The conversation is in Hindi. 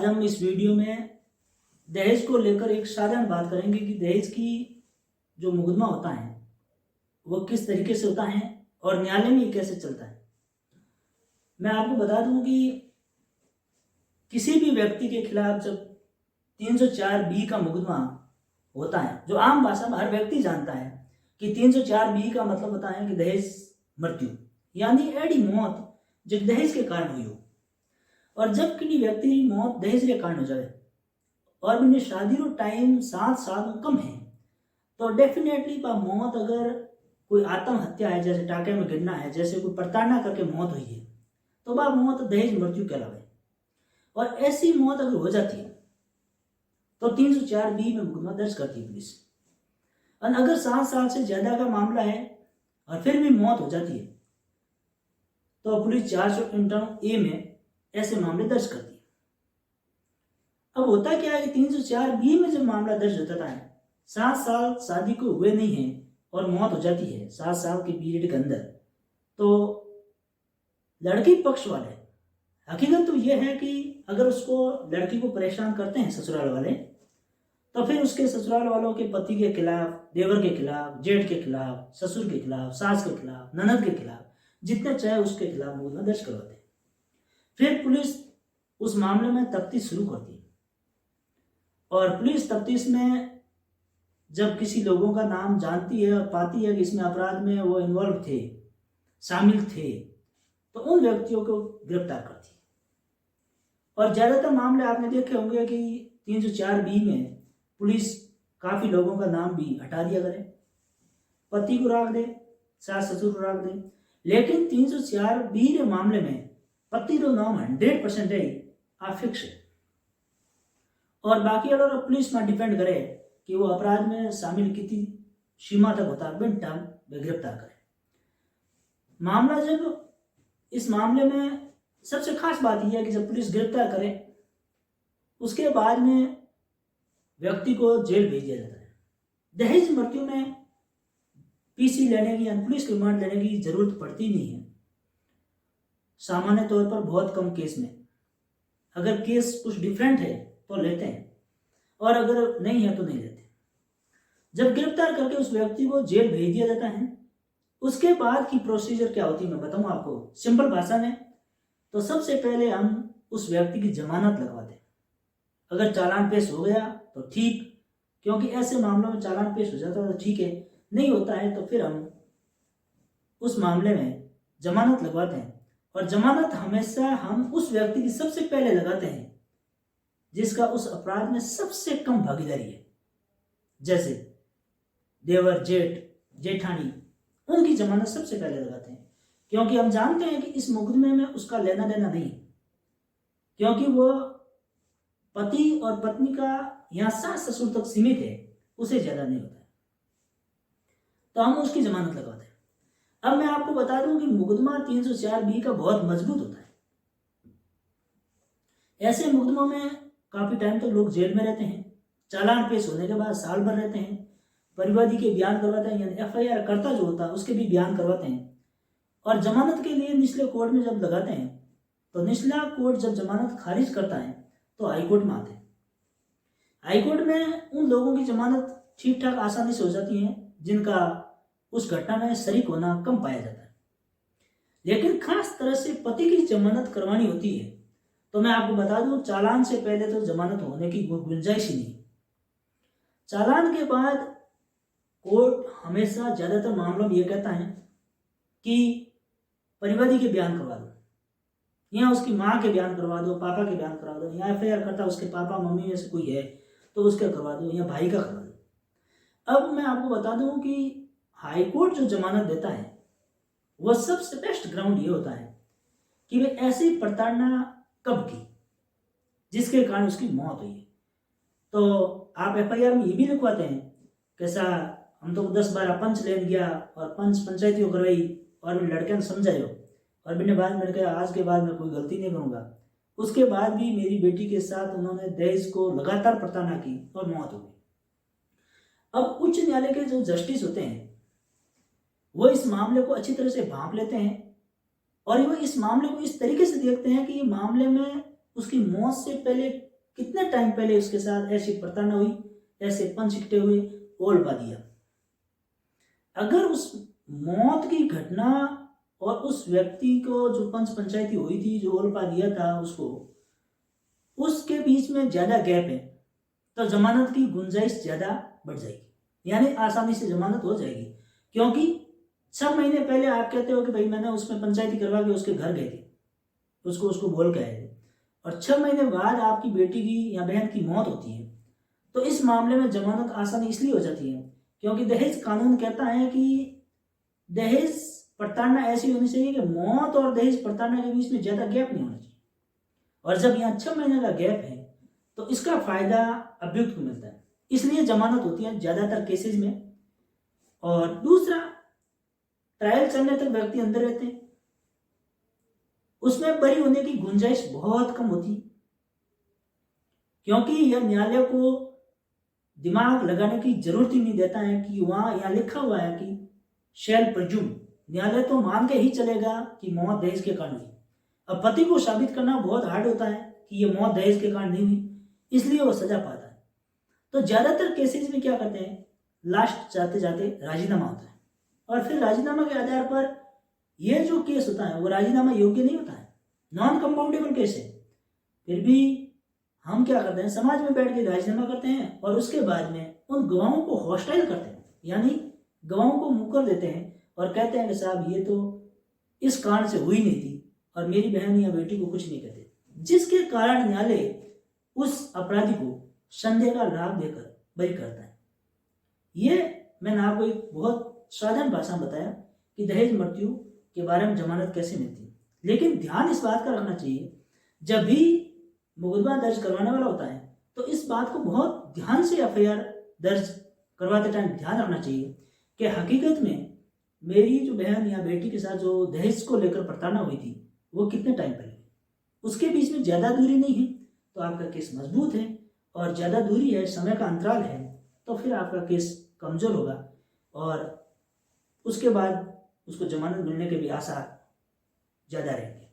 आज हम इस वीडियो में दहेज को लेकर एक साधारण बात करेंगे कि दहेज की जो मुकदमा होता है वो किस तरीके से होता है और न्यायालय में ये कैसे चलता है। मैं आपको बता दूं कि किसी भी व्यक्ति के खिलाफ जब 304 बी का मुकदमा होता है, जो आम भाषा में हर व्यक्ति जानता है कि 304 बी का मतलब होता है कि दहेज मृत्यु, यानी एडी मौत जो दहेज के कारण हुई हो। और जब किसी व्यक्ति की मौत दहेज के कारण हो जाए और उन्हें शादी रो टाइम 7 साल कम है, तो डेफिनेटली मौत अगर कोई आत्महत्या है, जैसे टाके में गिरना है, जैसे कोई प्रताड़ना करके मौत हुई है, तो वह मौत दहेज मृत्यु कहलावे। और ऐसी मौत अगर हो जाती है तो 304 बी में मुकदमा दर्ज करती है पुलिस। और अगर 7 साल से ज्यादा का मामला है और फिर भी मौत हो जाती है तो पुलिस 451 में ऐसे मामले दर्ज करती है। अब होता क्या है कि 304 बी में जब मामला दर्ज हो जाता है, 7 साल शादी को हुए नहीं है और मौत हो जाती है 7 साल के पीरियड के अंदर, तो लड़की पक्ष वाले, हकीकत तो यह है कि अगर उसको लड़की को परेशान करते हैं ससुराल वाले, तो फिर उसके ससुराल वालों के पति के खिलाफ, देवर के खिलाफ, जेठ के खिलाफ, ससुर के खिलाफ, सास के खिलाफ, ननद के खिलाफ, जितने चाहे उसके खिलाफ मुकदमा दर्ज करवाते हैं। फिर पुलिस उस मामले में तफ्तीश शुरू करती है और पुलिस तफ्तीश में जब किसी लोगों का नाम जानती है और पाती है कि इसमें अपराध में वो इन्वॉल्व थे, शामिल थे, तो उन व्यक्तियों को गिरफ्तार करती है। और ज्यादातर मामले आपने देखे होंगे कि 304 बी में पुलिस काफी लोगों का नाम भी हटा दिया करे, पति को राख दे, सास ससुर को राख दे। लेकिन 304 बी के मामले में पति का नाम 100% है अफिक्स है। और बाकी अगर पुलिस में डिपेंड करे कि वो अपराध में शामिल कितनी सीमा तक होता है, बिन टाइम वे गिरफ्तार करे मामला। जब इस मामले में सबसे खास बात यह है कि जब पुलिस गिरफ्तार करे उसके बाद में व्यक्ति को जेल भेज दिया जाता है। दहेज मृत्यु में पीसी लेने की या पुलिस रिमांड लेने की जरूरत पड़ती नहीं है, सामान्य तौर पर बहुत कम केस में। अगर केस कुछ डिफरेंट है तो लेते हैं और अगर नहीं है तो नहीं लेते। जब गिरफ्तार करके उस व्यक्ति को जेल भेज दिया जाता है, उसके बाद की प्रोसीजर क्या होती है मैं बताऊं आपको सिंपल भाषा में। तो सबसे पहले हम उस व्यक्ति की जमानत लगवाते हैं। अगर चालान पेश हो गया तो ठीक, क्योंकि ऐसे मामलों में चालान पेश हो जाता है तो ठीक है, नहीं होता है तो फिर हम उस मामले में जमानत लगवाते हैं। और जमानत हमेशा हम उस व्यक्ति की सबसे पहले लगाते हैं जिसका उस अपराध में सबसे कम भागीदारी है, जैसे देवर, जेठ, जेठानी, उनकी जमानत सबसे पहले लगाते हैं। क्योंकि हम जानते हैं कि इस मुकदमे में उसका लेना देना नहीं, क्योंकि वो पति और पत्नी का यहाँ सास ससुर तक सीमित है, उसे ज्यादा नहीं होता है, तो हम उसकी जमानत लगवाते हैं। अब मैं आपको बता दूं कि मुकदमा 304 बी का बहुत मजबूत होता है। ऐसे मुकदमों में काफी टाइम तक लोग जेल में रहते हैं, चालान पेश होने के बाद साल भर रहते हैं, परिवादी के बयान करवाते हैं, यानी FIR करता जो होता है उसके भी बयान करवाते हैं। और जमानत के लिए निचले कोर्ट में जब लगाते हैं तो निचला कोर्ट जब जमानत खारिज करता है तो हाईकोर्ट में आते हैं। हाईकोर्ट में उन लोगों की जमानत ठीक ठाक आसानी से हो जाती है जिनका उस घटना में शरीक होना कम पाया जाता है। लेकिन खास तरह से पति की जमानत करवानी होती है तो मैं आपको बता दूं, चालान से पहले तो जमानत होने की गुंजाइश ही नहीं। चालान के बाद कोर्ट हमेशा ज्यादातर मामलों में यह कहता है कि परिवादी के बयान करवा दो, या उसकी माँ के बयान करवा दो, पापा के बयान करवा दो, या FIR करता उसके पापा मम्मी में से कोई है तो उसका करवा दो, या भाई का करवा दो। अब मैं आपको बता दूं कि हाईकोर्ट जो जमानत देता है वह सबसे बेस्ट ग्राउंड ये होता है कि वे ऐसी प्रताड़ना कब की जिसके कारण उसकी मौत हुई है। तो आप FIR में ये भी लिखवाते हैं कैसा हम तो 10-12 पंच लेन गया और पंचायती करवाई और मैंने लड़के ने समझायो और मैंने बाद में कहा आज के बाद मैं कोई गलती नहीं करूंगा। उसके बाद भी मेरी बेटी के साथ उन्होंने दहेज को लगातार प्रताड़ना की और मौत हो गई। अब उच्च न्यायालय के जो जस्टिस होते हैं वो इस मामले को अच्छी तरह से भांप लेते हैं और वो इस मामले को इस तरीके से देखते हैं कि ये मामले में उसकी मौत से पहले कितने टाइम पहले उसके साथ ऐसी प्रताड़ना हुई, ऐसे पंच इकट्ठे हुए, वो उलपा दिया। अगर उस मौत की घटना और उस व्यक्ति को जो पंच पंचायती हुई थी, जो उलपा दिया था उसको, उसके बीच में ज्यादा गैप है, तो जमानत की गुंजाइश ज्यादा बढ़ जाएगी, यानी आसानी से जमानत हो जाएगी। क्योंकि 6 महीने पहले आप कहते हो कि भाई मैंने उसमें पंचायती करवा के उसके घर गए थे, उसको बोल के आए थे, और 6 महीने बाद आपकी बेटी की या बहन की मौत होती है, तो इस मामले में जमानत आसानी इसलिए हो जाती है क्योंकि दहेज कानून कहता है कि दहेज प्रताड़ना ऐसी होनी चाहिए कि मौत और दहेज प्रताड़ना के बीच में ज्यादा गैप नहीं होना चाहिए। और जब यहाँ 6 महीने का गैप है तो इसका फायदा अभियुक्त को मिलता है, इसलिए जमानत होती है ज्यादातर केसेज में। और दूसरा, ट्रायल चलने तक व्यक्ति अंदर रहते हैं, उसमें बरी होने की गुंजाइश बहुत कम होती है, क्योंकि यह न्यायालय को दिमाग लगाने की जरूरत ही नहीं देता है कि वहां यहाँ लिखा हुआ है कि शैल प्रज्यूम, न्यायालय तो मान के ही चलेगा कि मौत दहेज के कारण हुई। अब पति को साबित करना बहुत हार्ड होता है कि ये मौत दहेज के कारण नहीं हुई, इसलिए वो सजा पाता है। तो ज्यादातर केसेस में क्या करते हैं, लास्ट जाते जाते राजीनामा होता है, और फिर राजीनामा के आधार पर यह जो केस होता है वो राजीनामा योग्य नहीं होता है, नॉन कंपाउंडेबल केस है। फिर भी हम क्या करते हैं, समाज में बैठ के राजीनामा करते हैं और उसके बाद में उन गवाहों को हॉस्टाइल करते हैं, यानी गवाहों को मुकर देते हैं और कहते हैं कि साहब ये तो इस कारण से हुई नहीं थी और मेरी बहन या बेटी को कुछ नहीं कहते, जिसके कारण न्यायालय उस अपराधी को संदेह का लाभ देकर बरी करता है। ये मैंने आपको एक बहुत साधारण भाषा में बताया कि दहेज मृत्यु के बारे में जमानत कैसे मिलती है। लेकिन ध्यान इस बात का रखना चाहिए, जब भी मुकदमा दर्ज करवाने वाला होता है तो इस बात को बहुत ध्यान से एफआईआर दर्ज करवाते टाइम ध्यान रखना चाहिए कि हकीकत में मेरी जो बहन या बेटी के साथ जो दहेज को लेकर प्रताड़ना हुई थी वो कितने टाइम पहले, उसके बीच में ज़्यादा दूरी नहीं है तो आपका केस मजबूत है, और ज़्यादा दूरी है, समय का अंतराल है, तो फिर आपका केस कमज़ोर होगा और उसके बाद उसको जमानत मिलने के भी आसार ज़्यादा रहेंगे।